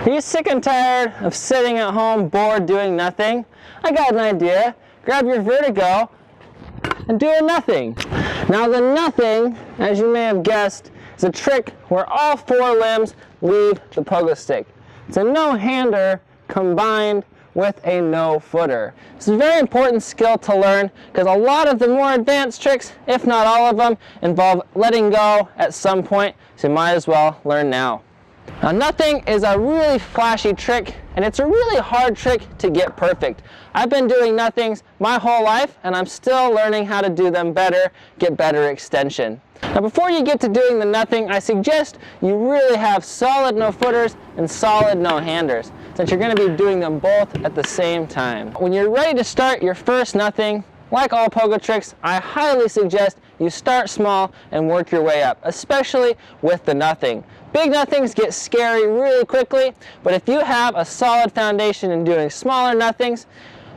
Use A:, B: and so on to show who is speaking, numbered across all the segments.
A: Are you sick and tired of sitting at home bored doing nothing? I got an idea. Grab your Vurtego and do a nothing. Now the nothing, as you may have guessed, is a trick where all four limbs leave the pogo stick. It's a no-hander combined with a no-footer. It's a very important skill to learn because a lot of the more advanced tricks, if not all of them, involve letting go at some point, so you might as well learn now. Now nothing is a really flashy trick, and it's a really hard trick to get perfect. I've been doing nothings my whole life, and I'm still learning how to do them better, get better extension. Now before you get to doing the nothing, I suggest you really have solid no-footers and solid no-handers, since you're going to be doing them both at the same time. When you're ready to start your first nothing, like all pogo tricks, I highly suggest you start small and work your way up, especially with the nothing. Big nothings get scary really quickly, but if you have a solid foundation in doing smaller nothings,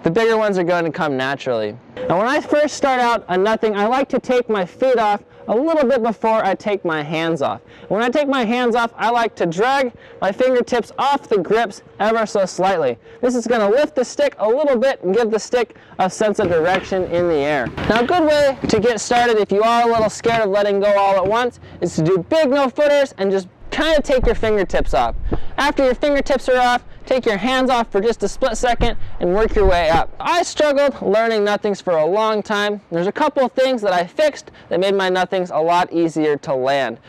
A: the bigger ones are going to come naturally. Now when I first start out a nothing, I like to take my feet off a little bit before I take my hands off. When I take my hands off, I like to drag my fingertips off the grips ever so slightly. This is going to lift the stick a little bit and give the stick a sense of direction in the air. Now a good way to get started if you are a little scared of letting go all at once is to do big no-footers and just kind of take your fingertips off. After your fingertips are off, take your hands off for just a split second and work your way up. I struggled learning nothings for a long time. There's a couple of things that I fixed that made my nothings a lot easier to land.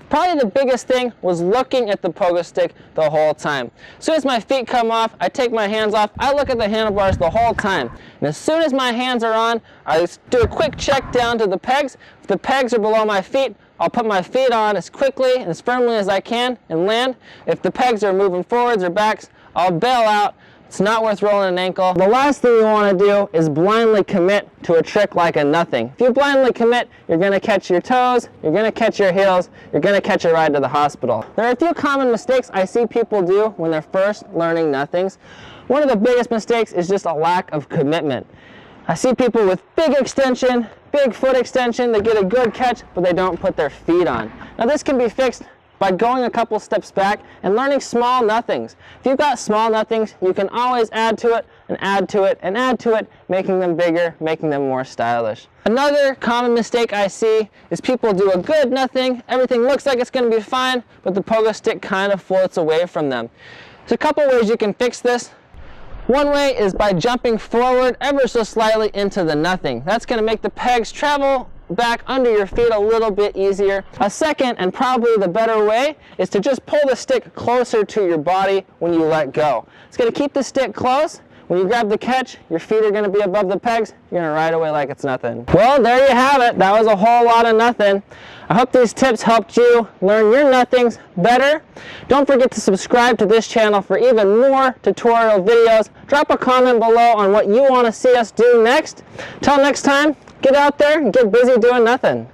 A: Probably the biggest thing was looking at the pogo stick the whole time. As soon as my feet come off, I take my hands off, I look at the handlebars the whole time. And as soon as my hands are on, I do a quick check down to the pegs. If the pegs are below my feet, I'll put my feet on as quickly and as firmly as I can and land. If the pegs are moving forwards or backs, I'll bail out. It's not worth rolling an ankle. The last thing you want to do is blindly commit to a trick like a nothing. If you blindly commit, you're going to catch your toes, you're going to catch your heels, you're going to catch a ride to the hospital. There are a few common mistakes I see people do when they're first learning nothings. One of the biggest mistakes is just a lack of commitment. I see people with big extension, big foot extension, they get a good catch, but they don't put their feet on. Now this can be fixed by going a couple steps back and learning small nothings. If you've got small nothings, you can always add to it and add to it and add to it, making them bigger, making them more stylish. Another common mistake I see is people do a good nothing, everything looks like it's going to be fine, but the pogo stick kind of floats away from them. There's a couple ways you can fix this. One way is by jumping forward ever so slightly into the nothing. That's going to make the pegs travel back under your feet a little bit easier. A second, and probably the better way, is to just pull the stick closer to your body when you let go. It's going to keep the stick close. When you grab the catch, your feet are going to be above the pegs. You're going to ride away like it's nothing. Well, there you have it. That was a whole lot of nothing. I hope these tips helped you learn your nothings better. Don't forget to subscribe to this channel for even more tutorial videos. Drop a comment below on what you want to see us do next. Till next time, get out there and get busy doing nothing.